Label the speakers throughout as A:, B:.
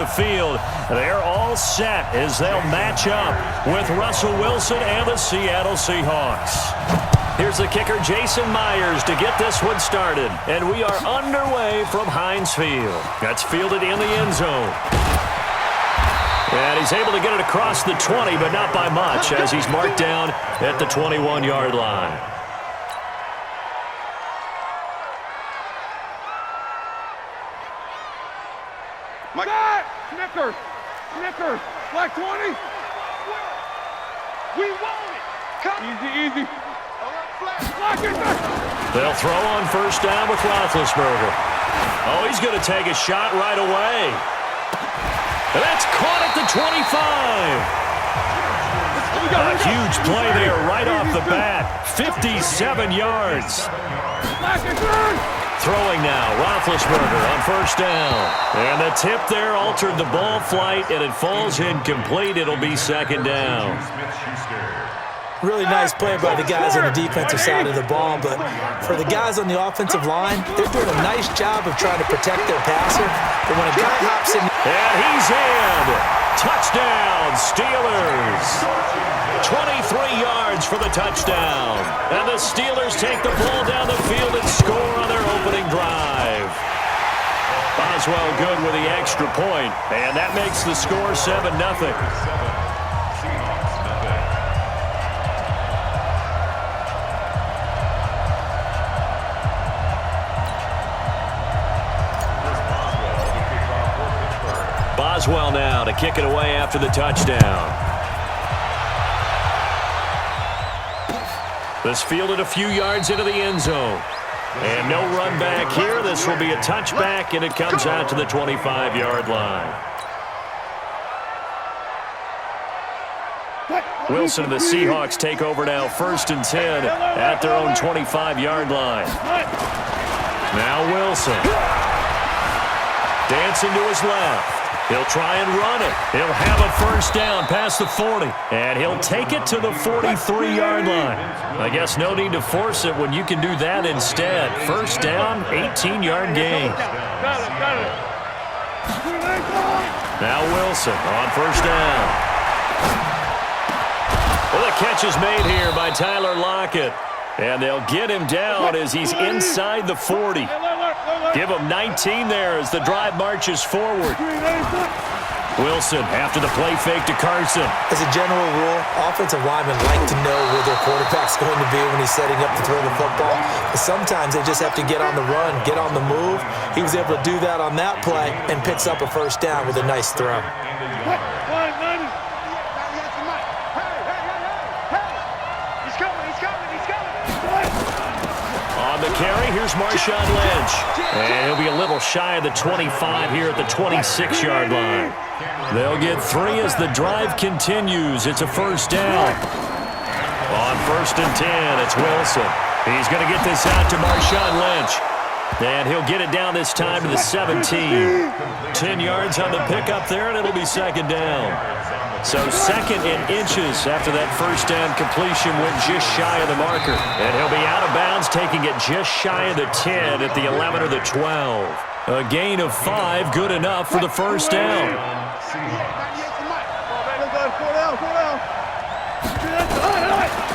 A: The field, they're all set as they'll match up with Russell Wilson and the Seattle Seahawks. Here's the kicker, Jason Myers, to get this one started. And we are underway from Heinz Field. That's fielded in the end zone. And he's able to get it across the 20, but not by much, as he's marked down at the 21-yard line.
B: Snickers, black 20. We want it. Come. Easy.
A: They'll throw on first down with Roethlisberger. Oh, he's going to take a shot right away. And that's caught at the 25. A huge play there right off the bat. 57 yards. Throwing now, Roethlisberger on first down. And the tip there altered the ball flight, and it falls incomplete. It'll be second down.
C: Really nice play by the guys on the defensive side of the ball, but for the guys on the offensive line, they're doing a nice job of trying to protect their passer. But when a guy hops in...
A: And he's in! Touchdown, Steelers! 23 yards for the touchdown. And the Steelers take the ball down the field and score on their opening drive. Boswell good with the extra point, and that makes the score 7-0. Boswell now to kick it away after the touchdown. This fielded a few yards into the end zone. And no run back here. This will be a touchback, and it comes out to the 25-yard line. Wilson and the Seahawks take over now, 1st and 10 at their own 25-yard line. Now Wilson. Dancing to his left. He'll try and run it. He'll have a first down past the 40. And he'll take it to the 43-yard line. I guess no need to force it when you can do that instead. First down, 18-yard gain. Now Wilson on first down. Well, the catch is made here by Tyler Lockett. And they'll get him down as he's inside the 40. Give him 19 there as the drive marches forward. Wilson after the play fake to Carson.
C: As a general rule, offensive linemen like to know where their quarterback's going to be when he's setting up to throw the football. But sometimes they just have to get on the run, get on the move. He was able to do that on that play and picks up a first down with a nice throw.
A: On the carry, here's Marshawn Lynch. And he'll be a little shy of the 25 here at the 26-yard line. They'll get 3 as the drive continues. It's a first down. On 1st and 10, it's Wilson. He's going to get this out to Marshawn Lynch. And he'll get it down this time to the 17. 10 yards on the pickup there, and it'll be second down. So 2nd and inches after that first down completion went just shy of the marker. And he'll be out of bounds, taking it just shy of the 10 at the 11 or the 12. A gain of 5, good enough for the first down.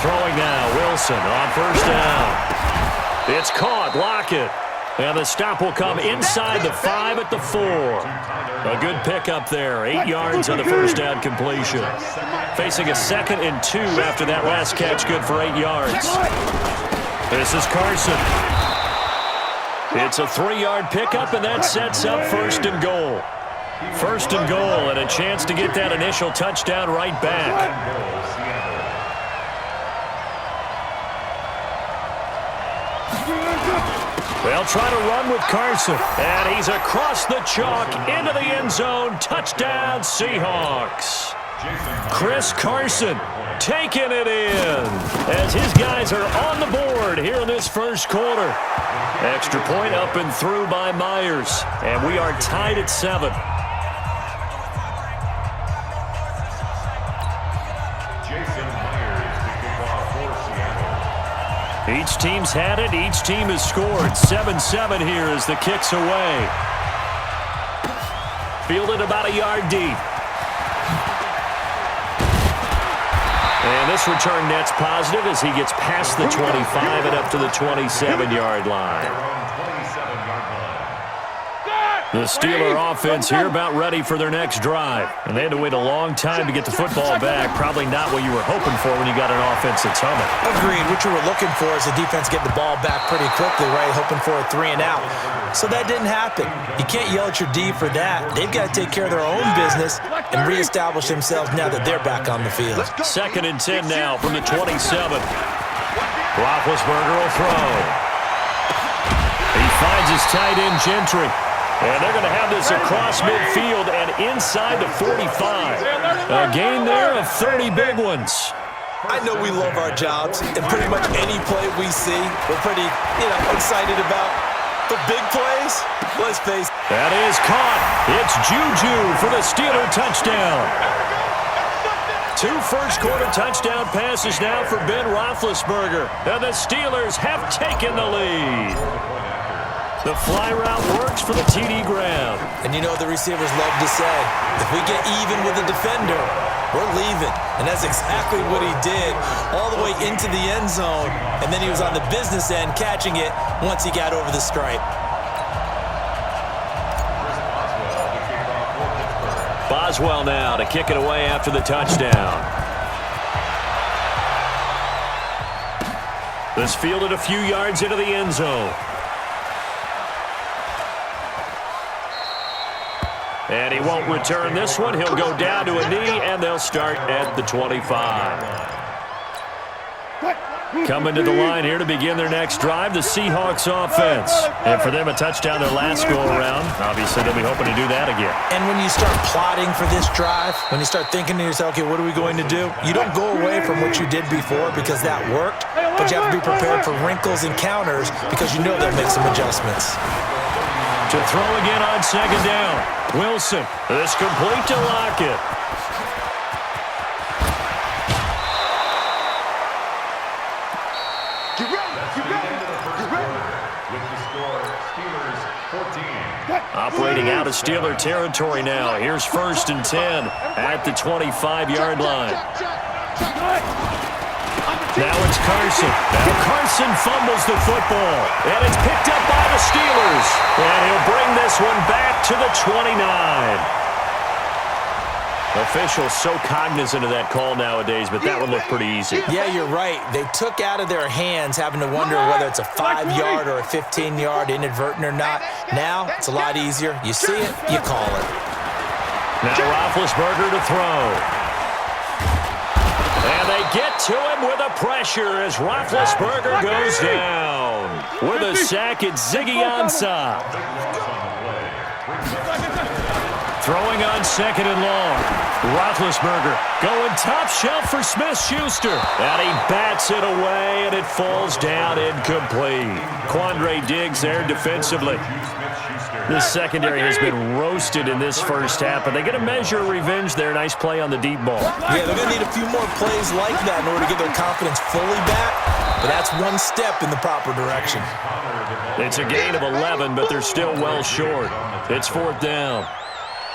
A: Throwing now, Wilson on first down. It's caught, Lockett. And the stop will come inside the 5 at the 4. A good pickup there. 8 yards on the first down completion. Facing a 2nd and 2 after that last catch, good for 8 yards. This is Carson. It's a 3-yard pickup, and that sets up 1st and goal. 1st and goal, and a chance to get that initial touchdown right back. They'll try to run with Carson, and he's across the chalk into the end zone. Touchdown, Seahawks. Chris Carson taking it in as his guys are on the board here in this first quarter. Extra point up and through by Myers, and we are tied at 7. Each team's had it. Each team has scored. 7-7 here as the kick's away. fielded about a yard deep. And this return net's positive as he gets past the 25 and up to the 27-yard line. The Steeler offense here about ready for their next drive. And they had to wait a long time to get the football back. Probably not what you were hoping for when you got an offense that's humming.
C: Agreed. What you were looking for is the defense getting the ball back pretty quickly, right? Hoping for a 3 and out. So that didn't happen. You can't yell at your D for that. They've got to take care of their own business and reestablish themselves now that they're back on the field.
A: 2nd and 10 now from the 27. Roethlisberger will throw. He finds his tight end, Gentry. And they're going to have this across midfield and inside the 45. A gain there of 30 big ones.
C: I know we love our jobs, and pretty much any play we see, we're pretty, excited about. The big plays, let's face it.
A: That is caught. It's Juju for the Steeler touchdown. 2 first-quarter touchdown passes now for Ben Roethlisberger. And the Steelers have taken the lead. The fly route works for the TD Graham.
C: And you know the receivers love to say, if we get even with the defender, we're leaving. And that's exactly what he did, all the way into the end zone. And then he was on the business end catching it once he got over the stripe.
A: Boswell now to kick it away after the touchdown. This fielded a few yards into the end zone. And he won't return this one. He'll go down to a knee, and they'll start at the 25. Coming to the line here to begin their next drive, the Seahawks offense. And for them, a touchdown their last go-around. Obviously, they'll be hoping to do that again.
C: And when you start plotting for this drive, when you start thinking to yourself, okay, what are we going to do? You don't go away from what you did before because that worked, but you have to be prepared for wrinkles and counters because you know they'll make some adjustments.
A: To throw again on 2nd down. Wilson, this complete to Lockett. Operating out of Steeler territory now. Here's 1st and 10 at the 25-yard line. Now it's Carson. Now Carson fumbles the football. And it's picked up by the Steelers. And he'll bring this one back to the 29. Officials so cognizant of that call nowadays, but that one looked pretty easy.
C: Yeah, you're right. They took out of their hands having to wonder whether it's a 5-yard or a 15-yard inadvertent or not. Now it's a lot easier. You see it, you call it.
A: Now Roethlisberger to throw. And they get to him with a pressure as Roethlisberger goes down. With a sack, it's Ziggy Ansah. Throwing on 2nd and long. Roethlisberger going top shelf for Smith-Schuster. And he bats it away, and it falls down incomplete. Quandre Diggs there defensively. This secondary has been roasted in this first half, but they get a measure of revenge there. Nice play on the deep ball.
C: Yeah, they're going to need a few more plays like that in order to get their confidence fully back, but that's one step in the proper direction.
A: It's a gain of 11, but they're still well short. It's 4th down.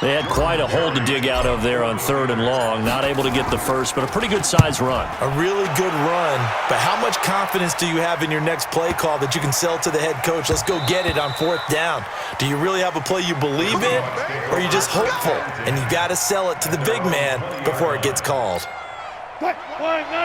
A: They had quite a hole to dig out of there on 3rd and long. Not able to get the first, but a pretty good-sized run.
C: A really good run, but how much confidence do you have in your next play call that you can sell to the head coach? Let's go get it on 4th down. Do you really have a play you believe in, or are you just hopeful? And you got to sell it to the big man before it gets called.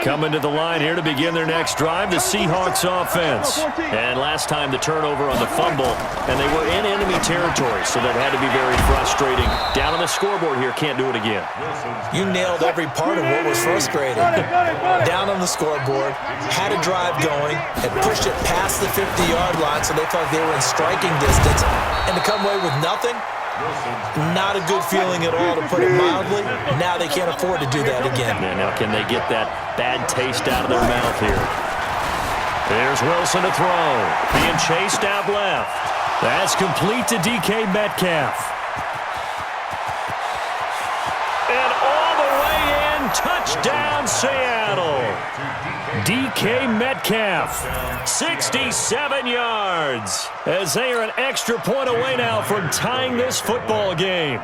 A: Coming to the line here to begin their next drive, the Seahawks offense. And last time the turnover on the fumble, and they were in enemy territory, so that had to be very frustrating. Down on the scoreboard here, can't do it again.
C: You nailed every part of what was frustrating. Down on the scoreboard, had a drive going, and pushed it past the 50-yard line so they felt they were in striking distance, and to come away with nothing, not a good feeling at all, to put it mildly. Now they can't afford to do that again.
A: Yeah, now can they get that bad taste out of their mouth here? There's Wilson to throw. Being chased out left. That's complete to DK Metcalf. And all the way in, touchdown Seattle. DK Metcalf, 67 yards, as they are an extra point away now from tying this football game.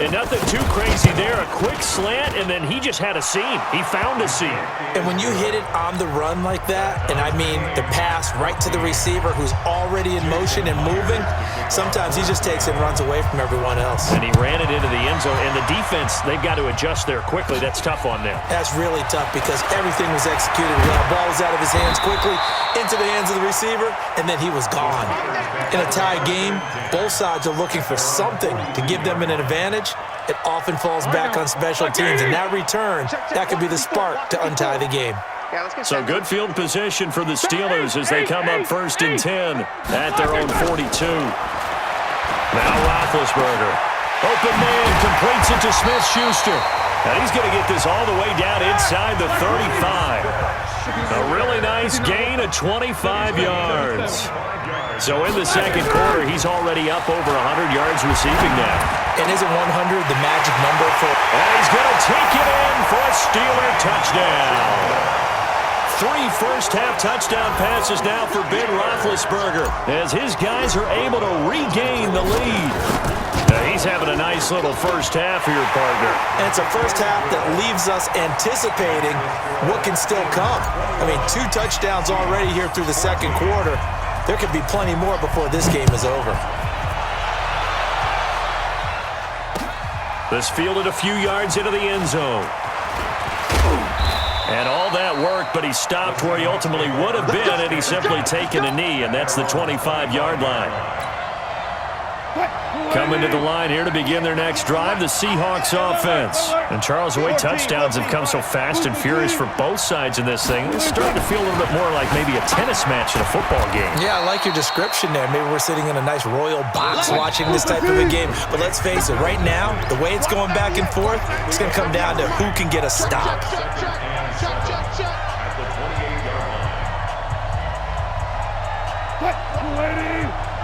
A: And nothing too crazy there. A quick slant, and then he just had a seam. He found a seam.
C: And when you hit it on the run like that, and I mean the pass right to the receiver who's already in motion and moving, sometimes he just takes it and runs away from everyone else.
A: And he ran it into the end zone. And the defense, they've got to adjust there quickly. That's tough on them.
C: That's really tough because everything was executed well. Ball was out of his hands quickly, into the hands of the receiver, and then he was gone. In a tie game, both sides are looking for something to give them an advantage. It often falls back on special teams, and that return, that could be the spark to untie the game.
A: So good field position for the Steelers as they come up 1st and 10 at their own 42. Now Roethlisberger. Open man, completes it to Smith-Schuster. And he's going to get this all the way down inside the 35. A really nice gain of 25 yards. So in the second quarter, he's already up over 100 yards receiving now.
C: And isn't 100 the magic number for...
A: And he's going to take it in for a Steeler touchdown. 3 first-half touchdown passes now for Ben Roethlisberger as his guys are able to regain the lead. He's having a nice little first half here, partner.
C: And it's a first half that leaves us anticipating what can still come. I mean, 2 touchdowns already here through the second quarter. There could be plenty more before this game is over.
A: This fielded a few yards into the end zone. And all that worked, but he stopped where he ultimately would have been had he simply taken a knee, and that's the 25-yard line. Coming to the line here to begin their next drive, the Seahawks offense. And Charles, the way touchdowns have come so fast and furious for both sides in this thing, it's starting to feel a little bit more like maybe a tennis match in a football game.
C: Yeah, I like your description there. Maybe we're sitting in a nice royal box watching this type of a game. But let's face it, right now, the way it's going back and forth, it's going to come down to who can get a stop.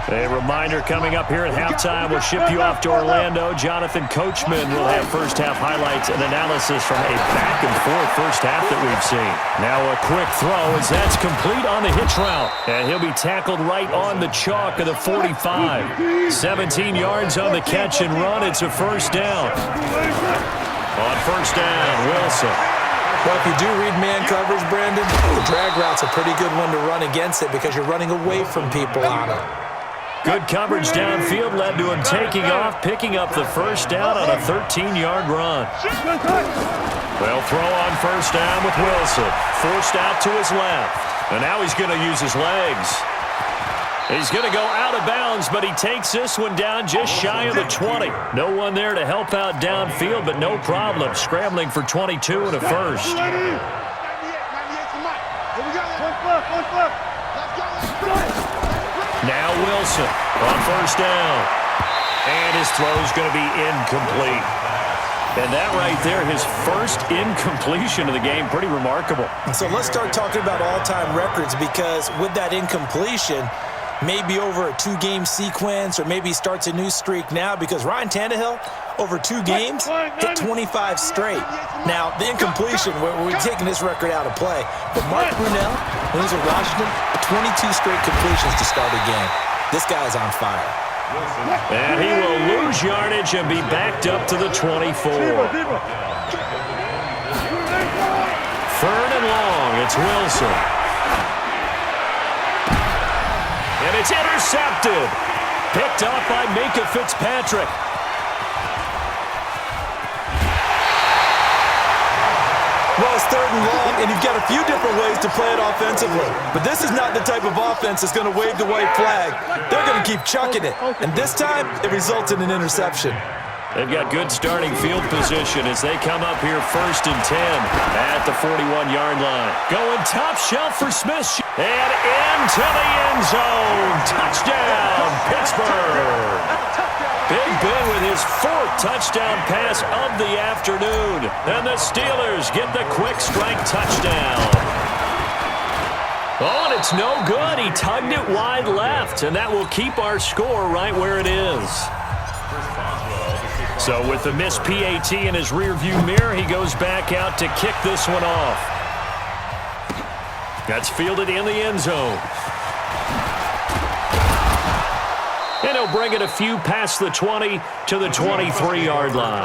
A: A reminder coming up here at halftime. We'll ship you off to Orlando. Jonathan Coachman will have first-half highlights and analysis from a back-and-forth first half that we've seen. Now a quick throw as that's complete on the hitch route. And he'll be tackled right on the chalk of the 45. 17 yards on the catch and run. It's a first down. On first down, Wilson.
C: Well, if you do read man coverage, Brandon, the drag route's a pretty good one to run against it because you're running away from people on it.
A: Good coverage downfield led to him taking off, picking up the first down on a 13-yard run. They'll throw on first down with Wilson. Forced out to his left. And now he's going to use his legs. He's going to go out of bounds, but he takes this one down just shy of the 20. No one there to help out downfield, but no problem. Scrambling for 22 and a first. Now Wilson on first down. And his throw's going to be incomplete. And that right there, his first incompletion of the game, pretty remarkable.
C: So let's start talking about all-time records because with that incompletion, maybe over a 2-game sequence or maybe starts a new streak now because Ryan Tannehill, over 2 games, hit 25 straight. Now, the incompletion, we're taking this record out of play. But Mark Brunell, when he was with Washington, 22 straight completions to start a game. This guy's on fire.
A: And he will lose yardage and be backed up to the 24. Third and long, it's Wilson. And it's intercepted. Picked up by Minkah Fitzpatrick.
C: Well, it's third and long, and you've got a few different ways to play it offensively. But this is not the type of offense that's going to wave the white flag. They're going to keep chucking it. And this time, it results in an interception.
A: They've got good starting field position as they come up here 1st and 10 at the 41-yard line. Going top shelf for Smith. And into the end zone. Touchdown, Pittsburgh. Big Ben with his 4th touchdown pass of the afternoon. And the Steelers get the quick strike touchdown. Oh, and it's no good. He tugged it wide left, and that will keep our score right where it is. So with the missed PAT in his rearview mirror, he goes back out to kick this one off. That's fielded in the end zone. And he'll bring it a few past the 20 to the 23-yard line.